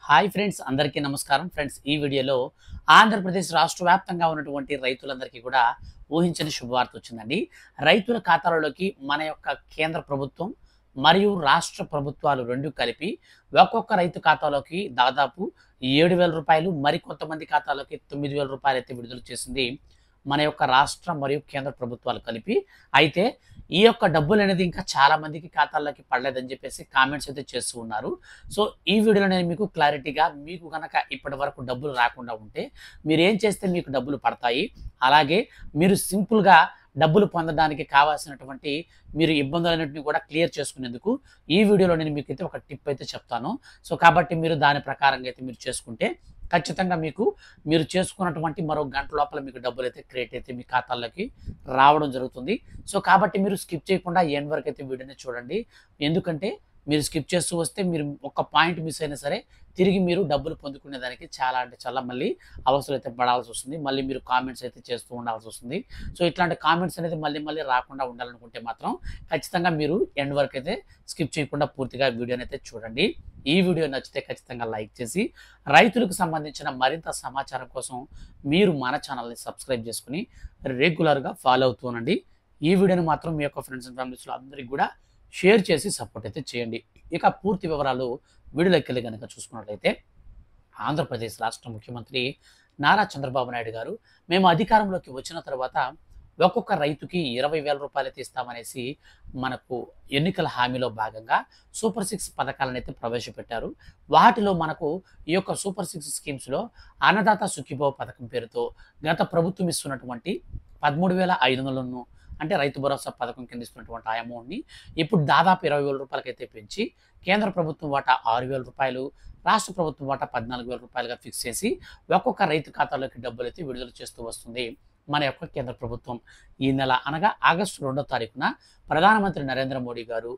Hi friends, అందరికీ నమస్కారం. Friends, ఈ వీడియోలో ఆంధ్రప్రదేశ్ రాష్ట్ర వ్యాప్తంగా ఉన్నటువంటి రైతులందరికీ కూడా ఊహించని శుభవార్త వచ్చిందండి. రైతుల ఖాతాలలోకి మన యొక్క కేంద్ర ప్రభుత్వం మరియు రాష్ట్ర ప్రభుత్వాలు రెండు కలిపి ఒక్కొక్క రైతు ఖాతాలోకి దాదాపు 7,000 రూపాయలు, మరికొంతమంది ఖాతాలోకి 9,000 రూపాయలు అయితే విడుదల చేసింది మన యొక్క రాష్ట్ర మరియు కేంద్ర ప్రభుత్వాలు కలిపి. అయితే ఈ యొక్క డబ్బులు అనేది ఇంకా చాలా మందికి ఖాతాల్లోకి పడలేదని చెప్పేసి కామెంట్స్ అయితే చేస్తూ ఉన్నారు. సో ఈ వీడియోలో నేను మీకు క్లారిటీగా, మీకు గనక ఇప్పటి వరకు డబ్బులు రాకుండా ఉంటే మీరు ఏం చేస్తే మీకు డబ్బులు పడతాయి, అలాగే మీరు సింపుల్గా డబ్బులు పొందడానికి కావాల్సినటువంటి మీరు ఇబ్బందులన్నింటినీ కూడా క్లియర్ చేసుకునేందుకు ఈ వీడియోలో నేను మీకు అయితే ఒక టిప్ అయితే చెప్తాను. సో కాబట్టి మీరు దాని ప్రకారంగా అయితే మీరు చేసుకుంటే ఖచ్చితంగా మీరు చేసుకున్నటువంటి మరో గంట లోపల మీకు డబ్బులు అయితే క్రియేట్ అయితే మీ ఖాతాల్లోకి రావడం జరుగుతుంది. సో కాబట్టి మీరు స్కిప్ చేయకుండా ఎండ్ వరకు అయితే వీడియోని చూడండి. ఎందుకంటే మీరు స్కిప్ చేస్తూ వస్తే మీరు ఒక పాయింట్ మిస్ అయినా సరే తిరిగి మీరు డబ్బులు పొందుకునే దానికి చాలా అంటే చాలా మళ్ళీ అవసరం అయితే పడాల్సి వస్తుంది. మళ్ళీ మీరు కామెంట్స్ అయితే చేస్తూ ఉండాల్సి వస్తుంది. సో ఇట్లాంటి కామెంట్స్ అనేది మళ్ళీ రాకుండా ఉండాలనుకుంటే మాత్రం ఖచ్చితంగా మీరు ఎండ్ వరకు అయితే స్కిప్ చేయకుండా పూర్తిగా వీడియోని అయితే చూడండి. ఈ వీడియో నచ్చితే ఖచ్చితంగా లైక్ చేసి రైతులకు సంబంధించిన మరింత సమాచారం కోసం మీరు మన ఛానల్ని సబ్స్క్రైబ్ చేసుకుని రెగ్యులర్గా ఫాలో అవుతూ ఉండండి. ఈ వీడియోని మాత్రం మీ యొక్క ఫ్రెండ్స్ అండ్ ఫ్యామిలీస్లో అందరికీ కూడా షేర్ చేసి సపోర్ట్ అయితే చేయండి. ఇక పూర్తి వివరాలు వీడియోలోకి వెళ్ళి కనుక చూసుకున్నట్లయితే, ఆంధ్రప్రదేశ్ రాష్ట్ర ముఖ్యమంత్రి నారా చంద్రబాబు నాయుడు గారు మేము అధికారంలోకి వచ్చిన తర్వాత ఒక్కొక్క రైతుకి 20,000 రూపాయలు అయితే ఇస్తామనేసి మనకు ఎన్నికల హామీలో భాగంగా సూపర్ 6 పథకాలను అయితే ప్రవేశపెట్టారు. వాటిలో మనకు ఈ యొక్క సూపర్ 6 స్కీమ్స్లో అన్నదాత సుఖీభవ పథకం పేరుతో గత ప్రభుత్వం ఇస్తున్నటువంటి 13,500ను, అంటే రైతు భరోసా పథకం కింద ఇస్తున్నటువంటి ఆ అమౌంట్ని ఇప్పుడు దాదాపు 20,000 రూపాయలకైతే పెంచి కేంద్ర ప్రభుత్వం వాటా 6,000 రూపాయలు, రాష్ట్ర ప్రభుత్వం వాటా 14,000 రూపాయలుగా ఫిక్స్ చేసి ఒక్కొక్క రైతు ఖాతాలోకి డబ్బులు అయితే విడుదల చేస్తూ వస్తుంది మన యొక్క కేంద్ర ప్రభుత్వం. ఈ నెల అనగా ఆగస్టు 2వ తారీఖున ప్రధానమంత్రి నరేంద్ర మోడీ గారు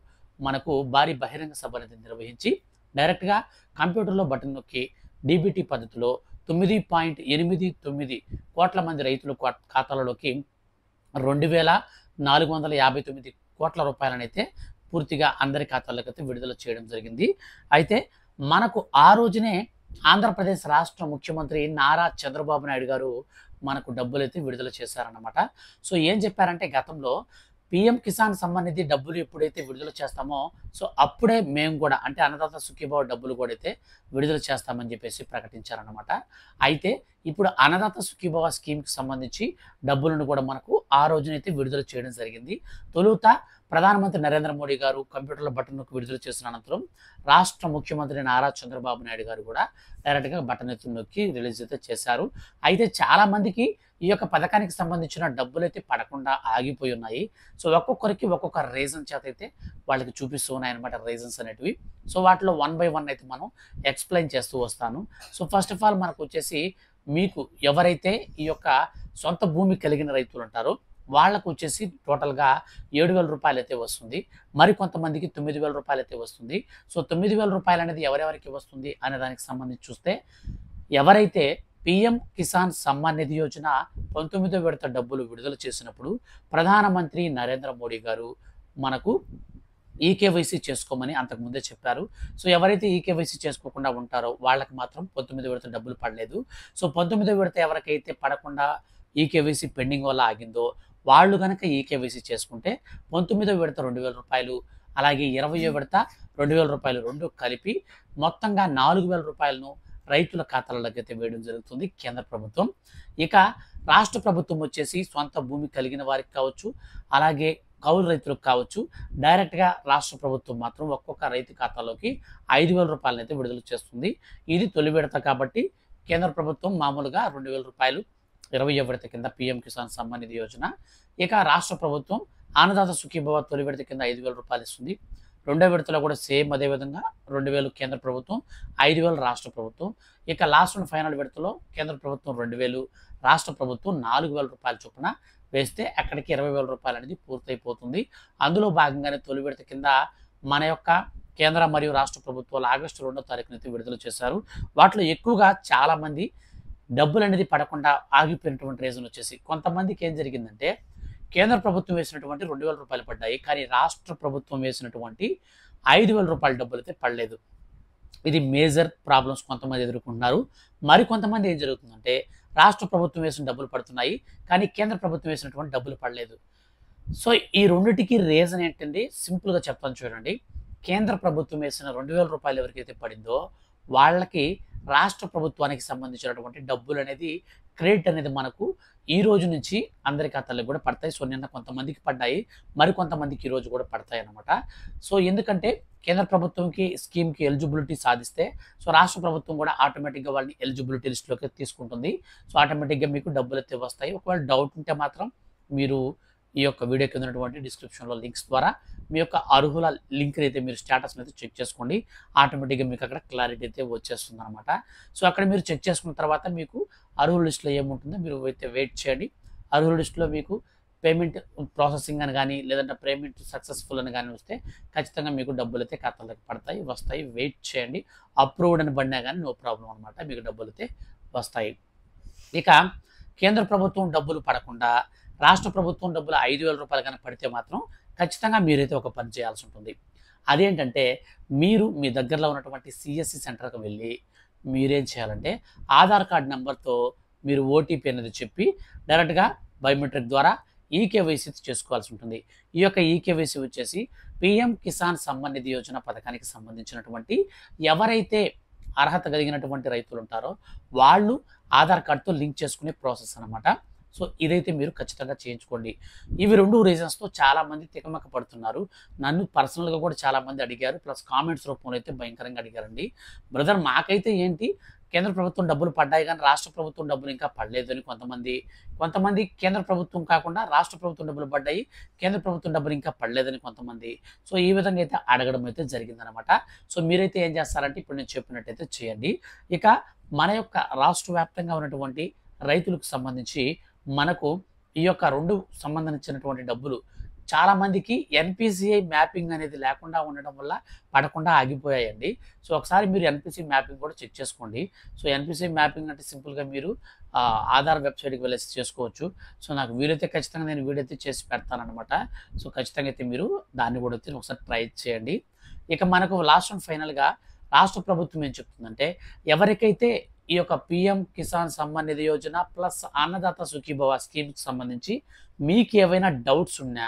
మనకు భారీ బహిరంగ సభ అనేది నిర్వహించి డైరెక్ట్గా కంప్యూటర్లో బటన్ నొక్కి డీబీటీ పద్ధతిలో 9.89 కోట్ల మంది రైతుల ఖాతాలలోకి 2,459 కోట్ల రూపాయలనైతే పూర్తిగా అందరి ఖాతాల్లోకి అయితే విడుదల చేయడం జరిగింది. అయితే మనకు ఆ రోజునే ఆంధ్రప్రదేశ్ రాష్ట్ర ముఖ్యమంత్రి నారా చంద్రబాబు నాయుడు గారు మనకు డబ్బులైతే విడుదల చేశారన్నమాట. సో ఏం చెప్పారంటే, గతంలో పీఎం కిసాన్ సమ్మాన్ నిధి డబ్బులు ఎప్పుడైతే విడుదల చేస్తామో సో అప్పుడే మేము కూడా, అంటే అన్నదాత సుఖీభావ డబ్బులు కూడా అయితే విడుదల చేస్తామని చెప్పేసి ప్రకటించారన్నమాట. అయితే ఇప్పుడు అన్నదాత సుఖీభావ స్కీమ్కి సంబంధించి డబ్బులను కూడా మనకు ఆ రోజునైతే విడుదల చేయడం జరిగింది. తొలుత ప్రధానమంత్రి నరేంద్ర మోడీ గారు కంప్యూటర్ల బటన్కు విడుదల చేసిన అనంతరం రాష్ట్ర ముఖ్యమంత్రి నారా చంద్రబాబు నాయుడు గారు కూడా డైరెక్ట్గా బటన్ అయితే నొక్కి రిలీజ్ అయితే చేశారు. అయితే చాలా మందికి ఈ యొక్క పథకానికి సంబంధించిన డబ్బులు అయితే పడకుండా ఆగిపోయి ఉన్నాయి. సో ఒక్కొక్కరికి ఒక్కొక్క రీజన్ చేత అయితే వాళ్ళకి చూపిస్తూ ఉన్నాయన్నమాట, రీజన్స్ అనేటివి. సో వాటిలో 1 by 1 అయితే మనం ఎక్స్ప్లెయిన్ చేస్తూ వస్తాను. సో ఫస్ట్ ఆఫ్ ఆల్ మనకు వచ్చేసి, మీకు ఎవరైతే ఈ యొక్క సొంత భూమి కలిగిన రైతులు ఉంటారో వాళ్ళకు వచ్చేసి టోటల్గా 7,000 రూపాయలు అయితే వస్తుంది. మరి కొంతమందికి 9,000 రూపాయలు అయితే వస్తుంది. సో 9,000 రూపాయలు అనేది ఎవరెవరికి వస్తుంది అనే దానికి సంబంధించి చూస్తే, ఎవరైతే పీఎం కిసాన్ సమ్మాన్ నిధి యోజన 19వ విడత డబ్బులు విడుదల చేసినప్పుడు ప్రధానమంత్రి నరేంద్ర మోడీ గారు మనకు ఈకేవైసీ చేసుకోమని అంతకుముందే చెప్పారు. సో ఎవరైతే ఈకేవైసీ చేసుకోకుండా ఉంటారో వాళ్ళకి మాత్రం 19వ విడత డబ్బులు పడలేదు. సో 19వ విడత ఎవరికైతే పడకుండా ఈకేవైసీ పెండింగ్ వల్ల ఆగిందో వాళ్ళు కనుక ఈకేవైసీ చేసుకుంటే 19వ విడత 2,000 రూపాయలు, అలాగే 20వ విడత 2,000 రూపాయలు రెండు కలిపి మొత్తంగా 4,000 రూపాయలను రైతుల ఖాతాలలోకి అయితే వేయడం జరుగుతుంది కేంద్ర ప్రభుత్వం. ఇక రాష్ట్ర ప్రభుత్వం వచ్చేసి సొంత భూమి కలిగిన వారికి కావచ్చు, అలాగే కౌలు రైతులకు కావచ్చు, డైరెక్ట్గా రాష్ట్ర ప్రభుత్వం మాత్రం ఒక్కొక్క రైతు ఖాతాలోకి 5,000 రూపాయలను అయితే విడుదల చేస్తుంది. ఇది తొలి విడత కాబట్టి కేంద్ర ప్రభుత్వం మామూలుగా 2,000 రూపాయలు 20వ విడత కింద పీఎం కిసాన్ సమ్మాన్ నిధి యోజన. ఇక రాష్ట్ర ప్రభుత్వం అన్నదాత సుఖీభవ తొలి విడత కింద 5,000 రూపాయలు ఇస్తుంది. రెండో విడతలో కూడా సేమ్ అదేవిధంగా 2,000 కేంద్ర ప్రభుత్వం, 5,000 రాష్ట్ర ప్రభుత్వం. ఇక లాస్ట్ అండ్ ఫైనల్ విడతలో కేంద్ర ప్రభుత్వం 2,000, రాష్ట్ర ప్రభుత్వం 4,000 రూపాయల చొప్పున వేస్తే అక్కడికి 20,000 రూపాయలు అనేది పూర్తయిపోతుంది. అందులో భాగంగానే తొలి విడత కింద మన యొక్క కేంద్ర మరియు రాష్ట్ర ప్రభుత్వాలు ఆగస్టు 2వ తారీఖున అయితే విడుదల చేశారు. వాటిలో ఎక్కువగా చాలామంది డబ్బులు అనేది పడకుండా ఆగిపోయినటువంటి రీజన్ వచ్చేసి, కొంతమందికి ఏం జరిగిందంటే, కేంద్ర ప్రభుత్వం వేసినటువంటి 2,000 రూపాయలు పడ్డాయి, కానీ రాష్ట్ర ప్రభుత్వం వేసినటువంటి 5,000 రూపాయల డబ్బులు అయితే పడలేదు. ఇది మేజర్ ప్రాబ్లమ్స్ కొంతమంది ఎదుర్కొంటున్నారు. మరికొంతమంది ఏం జరుగుతుందంటే రాష్ట్ర ప్రభుత్వం వేసిన డబ్బులు పడుతున్నాయి. కానీ కేంద్ర ప్రభుత్వం వేసినటువంటి డబ్బులు పడలేదు. సో ఈ రెండిటికి రీజన్ ఏంటండి? సింపుల్‌గా చెప్తాను చూడండి. కేంద్ర ప్రభుత్వం వేసిన రూ. 2000 ఎవరికైతే పడిందో వాళ్ళకి రాష్ట్ర ప్రభుత్వానికి సంబంధించినటువంటి డబ్బులనేది క్రెడిట్ అనేది మనకు ఈ రోజు నుంచి అందరి ఖాతాలకు కూడా పడతాయి. సో నిన్న కొంతమందికి పడ్డాయి. మరికొంతమందికి ఈ రోజు కూడా పడతాయన్నమాట. సో ఎందుకంటే కేంద్ర ప్రభుత్వంకి స్కీమ్‌కి ఎలిజిబిలిటీ సాధిస్తే సో రాష్ట్ర ప్రభుత్వం కూడా ఆటోమేటిక్‌గా వాళ్ళని ఎలిజిబిలిటీ లిస్ట్‌లోకి తీసుకుంటుంది. సో ఆటోమేటిక్‌గా మీకు డబ్బులైతే వస్తాయి. ఒకవేళ డౌట్ ఉంటే మాత్రం మీరు ఈ యొక్క వీడియో కింద ఉన్నటువంటి డిస్క్రిప్షన్‌లో లింక్స్ ద్వారా మీ యొక్క అర్హుల లింక్‌ని అయితే మీరు స్టేటస్‌ని అయితే చెక్ చేసుకోండి. ఆటోమేటిక్‌గా మీకు అక్కడ క్లారిటీ అయితే వచ్చేస్తుందన్నమాట. సో అక్కడ మీరు చెక్ చేసుకున్న తర్వాత మీకు అర్హుల లిస్ట్‌లో ఏముంటుందో మీరు అయితే వెయిట్ చేయండి. అర్హుల లిస్ట్‌లో మీకు పేమెంట్ ప్రాసెసింగ్ అని గానీ, లేదంటే పేమెంట్ సక్సెస్‌ఫుల్ అని గానీ వస్తే ఖచ్చితంగా మీకు డబ్బులైతే ఖాతాలోకి పడతాయి, వస్తాయి. వెయిట్ చేయండి. అప్రూవ్డ్ అని పడినా గానీ నో ప్రాబ్లమ్ అనమాట. మీకు డబ్బులైతే వస్తాయి. ఇక కేంద్ర ప్రభుత్వం డబ్బులు పడకుండా రాష్ట్ర ప్రభుత్వం డబ్బులు రూ. 5,000 కనుక పడితే మాత్రం ఖచ్చితంగా మీరైతే ఒక పని చేయాల్సి ఉంటుంది. అదేంటంటే మీరు మీ దగ్గరలో ఉన్నటువంటి సిఎస్సి సెంటర్‌కి వెళ్ళి మీరేం చేయాలంటే ఆధార్ కార్డ్ నంబర్‌తో మీరు ఓటీపీ అనేది చెప్పి డైరెక్ట్‌గా బయోమెట్రిక్ ద్వారా ఈకేవైసీ చేసుకోవాల్సి ఉంటుంది. ఈ యొక్క ఈకేవైసీ వచ్చేసి పీఎం కిసాన్ సమ్మాన్ నిధి యోజన పథకానికి సంబంధించినటువంటి ఎవరైతే అర్హత కలిగినటువంటి రైతులు ఉంటారో వాళ్ళు ఆధార్ కార్డ్‌తో లింక్ చేసుకునే ప్రాసెస్ అనమాట. సో ఇదైతే మీరు ఖచ్చితంగా చేయించుకోండి. ఇవి 2 రీజన్స్‌తో చాలామంది తికమక పడుతున్నారు. నన్ను పర్సనల్‌గా కూడా చాలామంది అడిగారు. ప్లస్ కామెంట్స్ రూపంలో అయితే భయంకరంగా అడిగారండి. బ్రదర్ మాకైతే ఏంటి కేంద్ర ప్రభుత్వం డబ్బులు పడ్డాయి కానీ రాష్ట్ర ప్రభుత్వం డబ్బులు ఇంకా పడలేదు అని కొంతమంది కేంద్ర ప్రభుత్వం కాకుండా రాష్ట్ర ప్రభుత్వం డబ్బులు పడ్డాయి, కేంద్ర ప్రభుత్వం డబ్బులు ఇంకా పడలేదని కొంతమంది. సో ఈ విధంగా అయితే అడగడం అయితే జరిగిందనమాట. సో మీరైతే ఏం చేస్తారంటే ఇప్పుడు నేను చెప్పినట్టయితే చేయండి. ఇక మన యొక్క రాష్ట్ర వ్యాప్తంగా ఉన్నటువంటి రైతులకు సంబంధించి మనకు ఈ యొక్క 2 సంబంధించినటువంటి డబ్బులు చాలామందికి ఎన్‌పిసిఐ మ్యాపింగ్ అనేది లేకుండా ఉండడం వల్ల పడకుండా ఆగిపోయాయండి. సో ఒకసారి మీరు ఎన్‌పిసిఐ మ్యాపింగ్ కూడా చెక్ చేసుకోండి. సో ఎన్‌పిసిఐ మ్యాపింగ్ అంటే సింపుల్‌గా మీరు ఆధార్ వెబ్‌సైట్‌కి వెళ్ళేసి చేసుకోవచ్చు. సో నాకు వీలైతే ఖచ్చితంగా నేను వీడియో అయితే చేసి పెడతాననమాట. సో ఖచ్చితంగా అయితే మీరు దాన్ని కూడా అయితే ఒకసారి ట్రై చేయండి. ఇక మనకు లాస్ట్ అండ్ ఫైనల్‌గా రాష్ట్ర ప్రభుత్వం ఏం చెప్తుందంటే ఎవరికైతే ఈ యొక్క పీఎం కిసాన్ సమ్మాన్ నిధి యోజన ప్లస్ అన్నదాత సుఖీభవ స్కీమ్‌కి సంబంధించి మీకు ఏవైనా డౌట్స్ ఉన్నా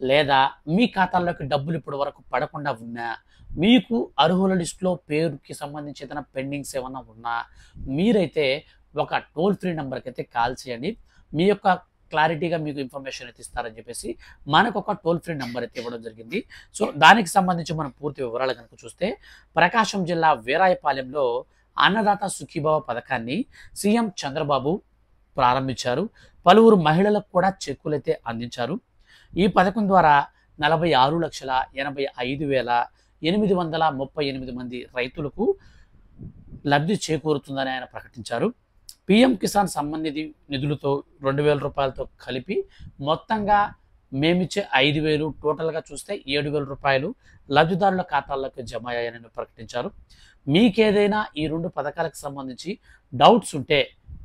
లేదా మీ ఖాతాల్లోకి డబ్బులు ఇప్పటి వరకు పడకుండా ఉన్నా, మీకు అర్హుల లిస్టులో పేరుకి సంబంధించి ఏదైనా పెండింగ్స్ ఏమన్నా ఉన్నా మీరైతే ఒక టోల్ ఫ్రీ నంబర్‌కి అయితే కాల్ చేయండి. మీ యొక్క క్లారిటీగా మీకు ఇన్ఫర్మేషన్ అయితే ఇస్తారని చెప్పేసి మనకు ఒక టోల్ ఫ్రీ నంబర్ అయితే ఇవ్వడం జరిగింది. సో దానికి సంబంధించి మనం పూర్తి వివరాలు కనుక చూస్తే ప్రకాశం జిల్లా వీరాయపాలెంలో అన్నదాత సుఖీభవ పథకాన్ని సీఎం చంద్రబాబు ప్రారంభించారు. పలువురు మహిళలకు కూడా చెక్కులైతే అందించారు. ఈ పథకం ద్వారా 46,85,838 మంది రైతులకు లబ్ధి చేకూరుతుందని ఆయన ప్రకటించారు. పీఎం కిసాన్ సమ్మాన్ నిధి నిధులతో రూ. 2,000 కలిపి మొత్తంగా మేమిచ్చే 5,000 టోటల్‌గా చూస్తే రూ. 7,000 లబ్ధిదారుల ఖాతాల్లోకి జమ అయ్యాయని ప్రకటించారు. మీకేదైనా ఈ 2 పథకాలకు సంబంధించి డౌట్స్ ఉంటే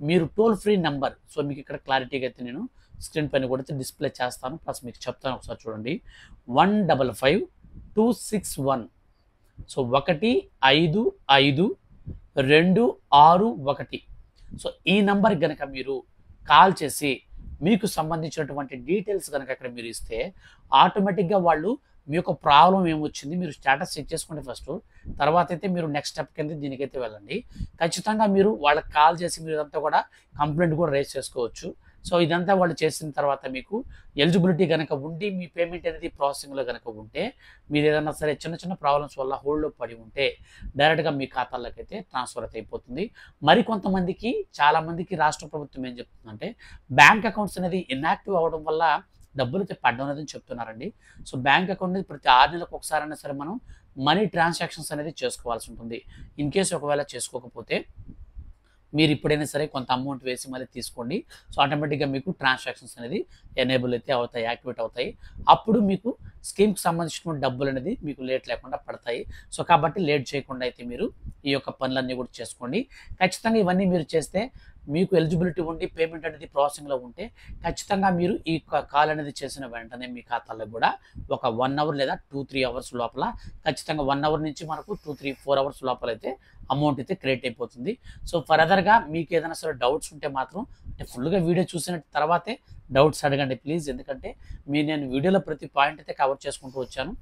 మీరు టోల్ ఫ్రీ నంబర్ సో మీకు ఇక్కడ క్లారిటీగా అయితే నేను స్క్రీన్ పైన కూడా డిస్ప్లే చేస్తాను. ప్లస్ మీకు చెప్తాను ఒకసారి చూడండి. 155261 సో 155261 సో ఈ నంబర్ గనక మీరు కాల్ చేసి మీకు సంబంధించినటువంటి డీటెయిల్స్ కనుక అక్కడ మీరు ఇస్తే ఆటోమేటిక్‌గా వాళ్ళు మీ యొక్క ప్రాబ్లమ్ ఏమొచ్చింది మీరు స్టేటస్ చెక్ చేసుకోండి ఫస్ట్. తర్వాత అయితే మీరు నెక్స్ట్ స్టెప్ కింద దీనికైతే వెళ్ళండి. ఖచ్చితంగా మీరు వాళ్ళకి కాల్ చేసి మీరు ఇదంతా కూడా కంప్లైంట్ కూడా రైజ్ చేసుకోవచ్చు. సో ఇదంతా వాళ్ళు చేసిన తర్వాత మీకు ఎలిజిబిలిటీ గనక ఉండి మీ పేమెంట్ అనేది ప్రాసెసింగ్‌లో గనక ఉంటే మీరు ఏదైనా సరే చిన్న చిన్న ప్రాబ్లమ్స్ వల్ల హోల్డ్‌లో పడి ఉంటే డైరెక్ట్‌గా మీ ఖాతాల్లోకి అయితే ట్రాన్స్‌ఫర్ అయితే అయిపోతుంది. మరికొంతమందికి చాలామందికి రాష్ట్ర ప్రభుత్వం ఏం చెప్తుందంటే బ్యాంక్ అకౌంట్స్ అనేది ఇన్యాక్టివ్ అవ్వడం వల్ల డబ్బులైతే పడడం అనేది చెప్తున్నారండి. సో బ్యాంక్ అకౌంట్ అనేది ప్రతి 6 నెలలకు ఒకసారైనా సరే మనం మనీ ట్రాన్సాక్షన్స్ అనేది చేసుకోవాల్సి ఉంటుంది. ఇన్ కేస్ ఒకవేళ చేసుకోకపోతే మీరు ఇప్పుడైనా సరే కొంత అమౌంట్ వేసి మళ్ళీ తీసుకోండి. సో ఆటోమేటిక్‌గా మీకు ట్రాన్సాక్షన్స్ అనేది ఎనేబుల్ అయితే అవుతాయి, యాక్టివేట్ అవుతాయి. అప్పుడు మీకు స్కీమ్కి సంబంధించిన డబ్బులు అనేది మీకు లేట్ లేకుండా పడతాయి. సో కాబట్టి లేట్ చేయకుండా అయితే మీరు ఈ యొక్క పనులన్నీ కూడా చేసుకోండి. ఖచ్చితంగా ఇవన్నీ మీరు చేస్తే మీకు ఎలిజిబిలిటీ ఉండి పేమెంట్ అనేది ప్రాసెసింగ్లో ఉంటే ఖచ్చితంగా మీరు ఈ కాల్ అనేది చేసిన వెంటనే మీ ఖాతాలో కూడా ఒక 1 అవర్ లేదా 2-3 అవర్స్ లోపల ఖచ్చితంగా 1 అవర్ నుంచి మనకు 2-3-4 అవర్స్ లోపల అయితే అమౌంట్ అయితే క్రియేట్ అయిపోతుంది. సో ఫర్దర్గా మీకు ఏదైనా సరే డౌట్స్ ఉంటే మాత్రం అంటే ఫుల్గా వీడియో చూసిన తర్వాతే డౌట్స్ అడగండి ప్లీజ్. ఎందుకంటే నేను వీడియోలో ప్రతి పాయింట్ అయితే కవర్ చేసుకుంటూ వచ్చాను.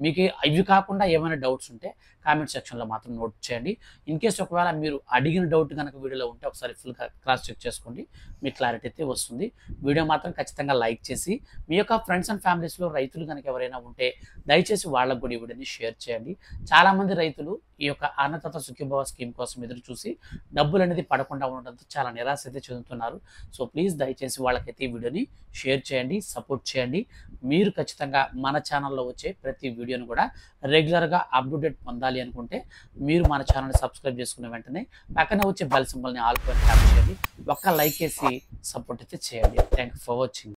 మీకు ఇవి కాకుండా ఏమైనా డౌట్స్ ఉంటే కామెంట్ సెక్షన్లో మాత్రం నోట్ చేయండి. ఇన్ కేస్ ఒకవేళ మీరు అడిగిన డౌట్ కనుక వీడియోలో ఉంటే ఒకసారి ఫుల్గా క్రాస్ చెక్ చేసుకోండి, మీ క్లారిటీ అయితే వస్తుంది. వీడియో మాత్రం ఖచ్చితంగా లైక్ చేసి మీ యొక్క ఫ్రెండ్స్ అండ్ ఫ్యామిలీస్లో రైతులు కనుక ఎవరైనా ఉంటే దయచేసి వాళ్ళకు కూడా ఈ వీడియోని షేర్ చేయండి. చాలామంది రైతులు ఈ యొక్క అన్నదాత సుఖీభవ స్కీమ్ కోసం ఎదురు చూసి డబ్బులు అనేది పడకుండా ఉండడంతో చాలా నిరాశ అయితే చెందుతున్నారు. సో ప్లీజ్ దయచేసి వాళ్ళకైతే ఈ వీడియోని షేర్ చేయండి, సపోర్ట్ చేయండి. మీరు ఖచ్చితంగా మన ఛానల్లో వచ్చే ప్రతి వీడియోని కూడా రెగ్యులర్గా అప్డేట్ పొందాలి అనుకుంటే మీరు మన ఛానల్ని సబ్స్క్రైబ్ చేసుకున్న వెంటనే పక్కనే వచ్చే బెల్ సింబల్ని ఆల్ పైన ట్యాప్ చేయండి. ఒక్క లైక్ వేసి సపోర్ట్ అయితే చేయండి. Thank you for watching.